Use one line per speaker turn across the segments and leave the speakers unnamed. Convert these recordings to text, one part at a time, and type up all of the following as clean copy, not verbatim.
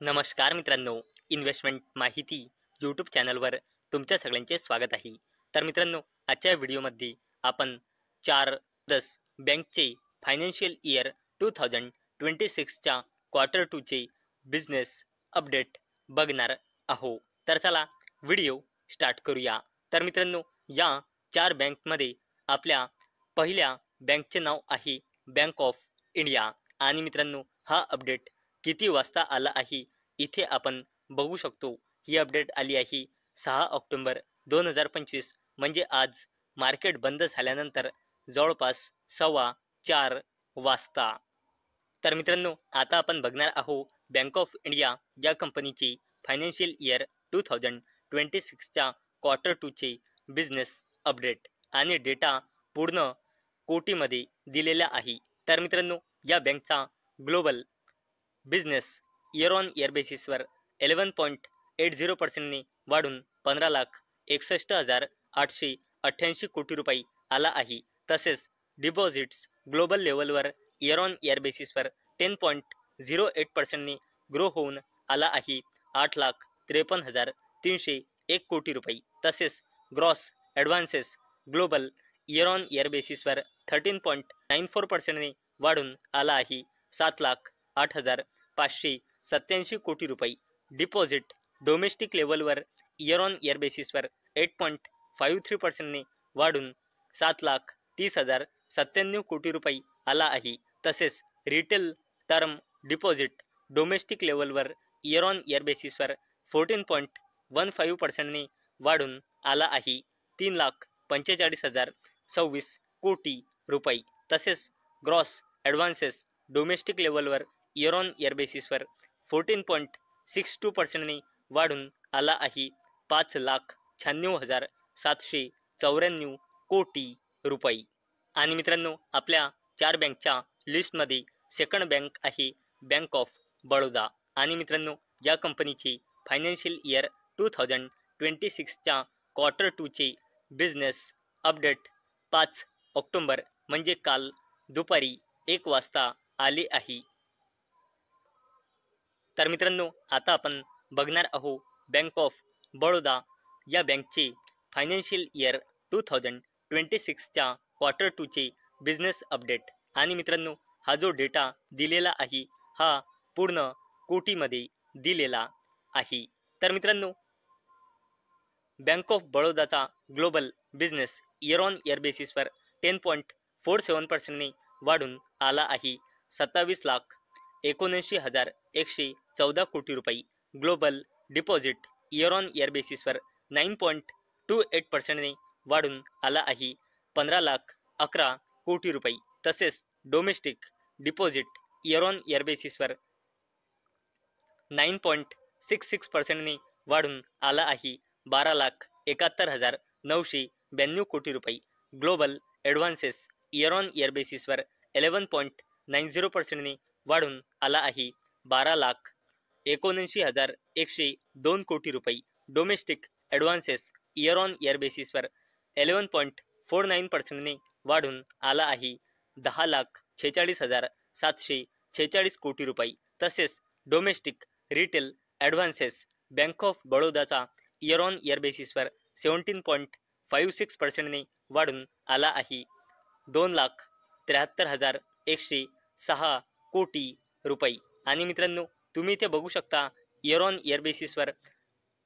नमस्कार मित्रांनो, इन्व्हेस्टमेंट माहिती यूट्यूब चॅनलवर तुमच्या सगळ्यांचे स्वागत आहे. तर मित्रांनो, आजच्या व्हिडिओमध्ये आपण 4 बँकचे फायनान्शियल इयर 2026च्या क्वार्टर 2चे बिझनेस अपडेट बघणार आहोत. तर चला व्हिडिओ स्टार्ट करूया. तर मित्रांनो, या 4 बँकमध्ये आपल्या पहिल्या बँकचे नाव आहे बँक ऑफ इंडिया. आणि मित्रांनो, हा अपडेट किती वाजता आला आहे इथे आपण बघू शकतो. ही अपडेट आली आहे 6 ऑक्टोबर 2025, म्हणजे आज मार्केट बंद झाल्यानंतर जवळपास 4:15 वाजता. तर मित्रांनो, आता आपण बघणार आहोत बँक ऑफ इंडिया या कंपनीची फायनान्शियल इयर 2026च्या क्वार्टर 2चे बिझनेस अपडेट आणि डेटा पूर्ण कोटीमध्ये दिलेला आहे. तर मित्रांनो, या बँकचा global business year on year बेसिसवर 11.80%ने वाढून 15,61,888 कोटी रुपये आला आहे. तसेच डिपॉझिट्स ग्लोबल लेवलवर इयर ऑन इयर बेसिसवर 10.08%ने ग्रो होऊन आला आहे 8,53,301 कोटी रुपये. तसेच gross advances global year on year बेसिसवर 13.94%ने वाढून आला आहे 7,08,587 कोटी रुपये. डिपॉझिट डोमेस्टिक लेवलवर इयर ऑन इयर बेसिसवर 8.53%ने वाढून 7,30,097 कोटी रुपये आला आहे. तसेच रिटेल टर्म डिपॉझिट डोमेस्टिक लेवलवर इयर ऑन इयर बेसिसवर 14.15%ने वाढून आला आहे 3,45,026 कोटी रुपये. तसेच ग्रॉस ॲडव्हान्सेस डोमेस्टिक लेवलवर इयर ऑन इयर बेसिसवर 14.62%ने वाढून आला आहे 5,96,794 कोटी रुपये. आणि मित्रांनो, आपल्या 4 बँकच्या लिस्टमध्ये सेकंड बँक आहे बँक ऑफ बडोदा. आणि मित्रांनो, या कंपनीची फायनान्शियल इयर 2026च्या क्वार्टर 2चे बिझनेस अपडेट 5 ऑक्टोबर म्हणजे काल दुपारी 1 वाजता आले आहे. तर मित्रांनो, आता आपण बघणार आहोत बँक ऑफ बडोदा या बँकचे फायनान्शियल इयर 2026च्या क्वार्टर 2चे बिझनेस अपडेट. आणि मित्रांनो, हा जो डेटा दिलेला आहे हा पूर्ण कोटीमध्ये दिलेला आहे. तर मित्रांनो, बँक ऑफ बडोदाचा global business year on year बेसिसवर 10.47%ने वाढून आला आहे 27,79,114 कोटी रुपये. Global deposit year on year बेसिसवर 9.28%ने वाढून आला आहे 15,11,00 कोटी रुपये. तसेच domestic deposit year on year बेसिसवर 9.66%ने वाढून आला आहे 12,71,992 कोटी रुपये. Global advances year on year बेसिसवर 11.90%ने वाढून आला आहे 12,79,102 कोटी रुपये. Domestic advances year on year बेसिसवर 11.49%ने वाढून आला आहे 10,46,746 कोटी रुपये. तसेच domestic retail advances bank of बडोदाचा इयर ऑन इयर बेसिसवर 17.56%ने वाढून आला आहे 2,73,106 कोटी रुपये. आणि मित्रांनो, तुम्ही ते बघू शकता इयर ऑन इयर बेसिसवर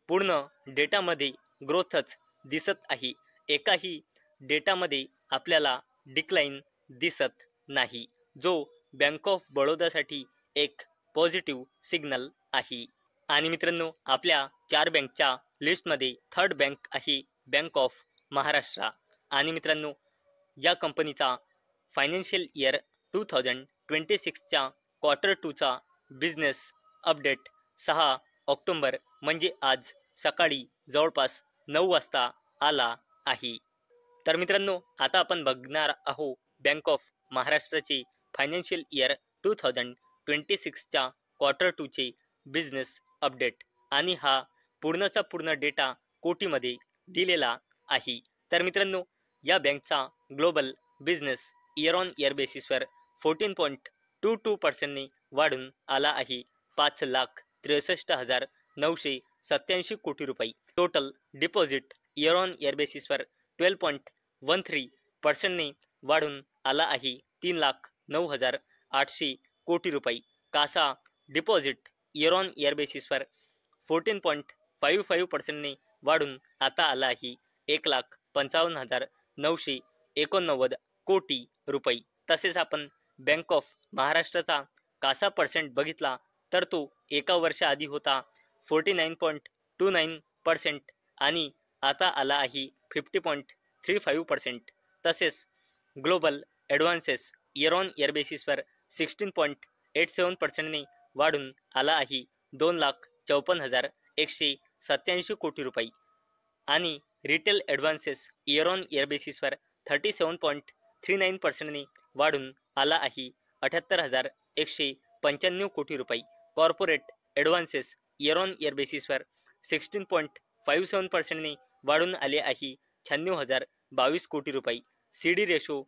पूर्ण डेटामध्ये ग्रोथच दिसत आहे. एकाही डेटामध्ये आपल्याला डिक्लाइन दिसत नाही, जो बँक ऑफ बडोदासाठी एक पॉझिटिव्ह सिग्नल आहे. आणि मित्रांनो, आपल्या 4 बँकच्या लिस्टमध्ये थर्ड बँक आहे बँक ऑफ महाराष्ट्र. आणि मित्रांनो, या कंपनीचा फायनान्शियल इयर 2026च्या क्वार्टर 2चा बिझनेस अपडेट 6 ऑक्टोबर म्हणजे आज सकाळी जवळपास 9 वाजता आला आहे. तर मित्रांनो, आता आपण बघणार आहोत बँक ऑफ महाराष्ट्राचे फायनान्शियल इयर 2026च्या क्वार्टर 2चे बिझनेस अपडेट. आणि हा पूर्णचा पूर्ण डेटा कोटीमध्ये दिलेला आहे. तर मित्रांनो, या बँकचा global business year on year बेसिसवर 14.22%ने वाढून आला आहे 63,987 कोटी रुपये. Total deposit year on year बेसिसवर 12.13% वाढून आला आहे 3,09,800 कोटी रुपये. कासा डिपॉझिट इयर ऑन इयर बेसिसवर 14.55% वाढून आता आला आहे 1,55,989 कोटी रुपये. तसेच आपण बँक ऑफ महाराष्ट्राचा कासा पर्सेंट बघितला तर तो एका वर्षाआधी होता 49.29% आणि आता आला आहे 50.35%. तसेच global advances year on year बेसिसवर 16.87% वाढून आला आहे 2,54,187 कोटी रुपये आणि retail advances year on year बेसिसवर 37.39% वाढून आला आहे 78,195 कोटी रुपये. Corporate advances year on year बेसिसवर 16.57% वाढून आले आहे 96,022 कोटी रुपये. CD रेशो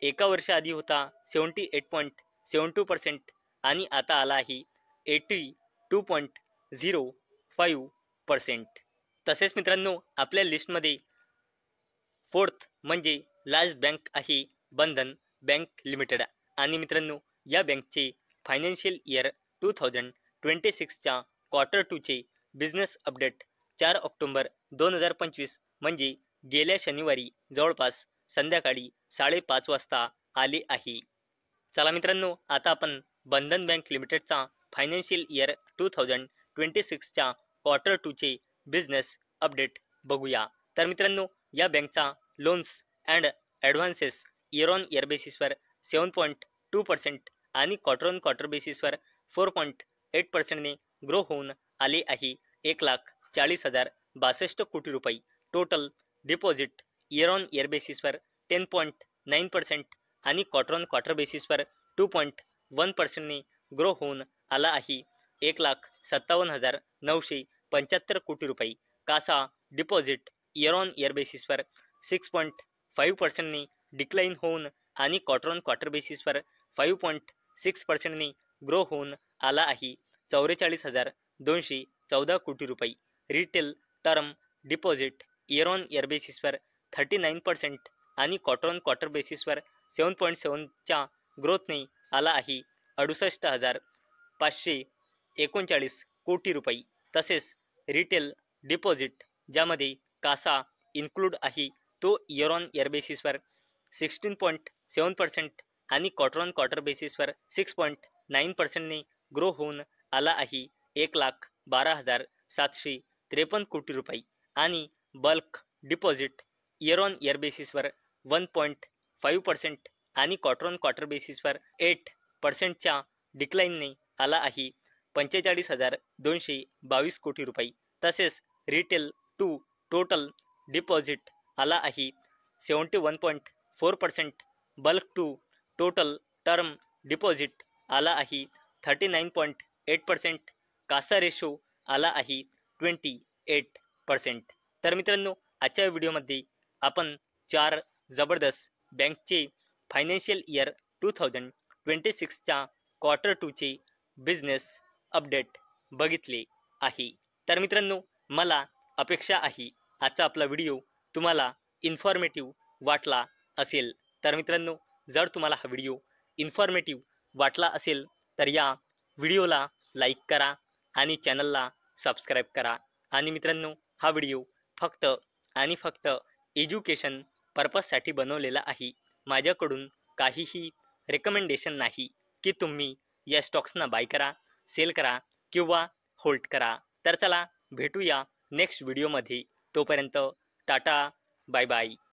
एका वर्षाआधी होता 78.72% आणि आता आला आहे 82.05%. तसेच मित्रांनो आपल्या लिस्टमध्ये फोर्थ म्हणजे लार्ज बँक आहे बंधन बँक लिमिटेड. आणि मित्रांनो या बँकचे फायनान्शियल इयर 2026च्या Q2चे बिझनेस अपडेट 4 ऑक्टोबर 2025 म्हणजे गेल्या शनिवारी जवळपास संध्याकाळी 5:30 वाजता आले आहे. चला मित्रांनो आता आपण बंधन बँक लिमिटेडचा फायनान्शियल इयर 2026च्या Q2चे बिझनेस अपडेट बघूया. तर मित्रांनो या बँकचा loans and advances year on year बेसिसवर 7.2% आणि क्वार्टर ऑन क्वार्टर बेसिसवर 4.8% ग्रो होऊन आले आहे 1,40,062 कोटी रुपये. Total deposit year on year बेसिसवर 10.9% आणि क्वार्टर ऑन क्वार्टर बेसिसवर 2.1% ग्रो होऊन आला आहे 1,57,975 कोटी रुपये. कासा डिपॉझिट इयर ऑन इयर बेसिसवर 6.5% डिक्लाइन होऊन आणि क्वार्टर ऑन क्वार्टर बेसिसवर 5.6% ग्रो होऊन आला आहे 44,214 कोटी रुपये. Retail term deposit year on year बेसिसवर 39% आणि क्वार्टर ऑन क्वार्टर बेसिसवर 7.7च्या ग्रोथने आला आहे 68,539 कोटी रुपये. तसेच रिटेल डिपॉझिट ज्यामध्ये कासा इन्क्लूड आहे तो इयर ऑन इयर बेसिसवर 16.7% आणि क्वार्टर ऑन क्वार्टर बेसिसवर 6.9% ग्रो होऊन आला आहे 1,12,753 कोटी रुपये. आणि bulk deposit year on year बेसिसवर 1.5% आणि क्वार्टर ऑन क्वार्टर बेसिसवर 8%च्या डिक्लाइनने आला आहे 45,222 कोटी रुपये. तसेच रिटेल टू टोटल डिपॉझिट आला आहे 71.4%. Bulk to total term deposit आला आहे 39.8%. कासा रेशो आला आहे 28%. तर मित्रांनो आजच्या व्हिडिओमध्ये आपण 4 जबरदस्त बँकचे फायनान्शियल इयर 2026च्या Q2चे बिझनेस अपडेट बघितले आहे. तर मित्रांनो मला अपेक्षा आहे आजचा आपला व्हिडिओ तुम्हाला इन्फॉर्मेटिव्ह वाटला असेल. तर मित्रांनो जर तुम्हाला हा व्हिडिओ इन्फॉर्मेटिव्ह वाटला असेल तर या व्हिडिओला लाईक करा आणि चॅनलला सबस्क्राईब करा. आणि मित्रांनो हा व्हिडिओ फक्त आणि फक्त एज्युकेशन पर्पजसाठी बनवलेला आहे. माझ्याकडून काहीही रेकमेंडेशन नाही की तुम्ही या स्टॉक्सना बाय करा, सेल करा किंवा होल्ड करा. तर चला भेटूया नेक्स्ट व्हिडिओमध्ये. तोपर्यंत टाटा बाय बाय.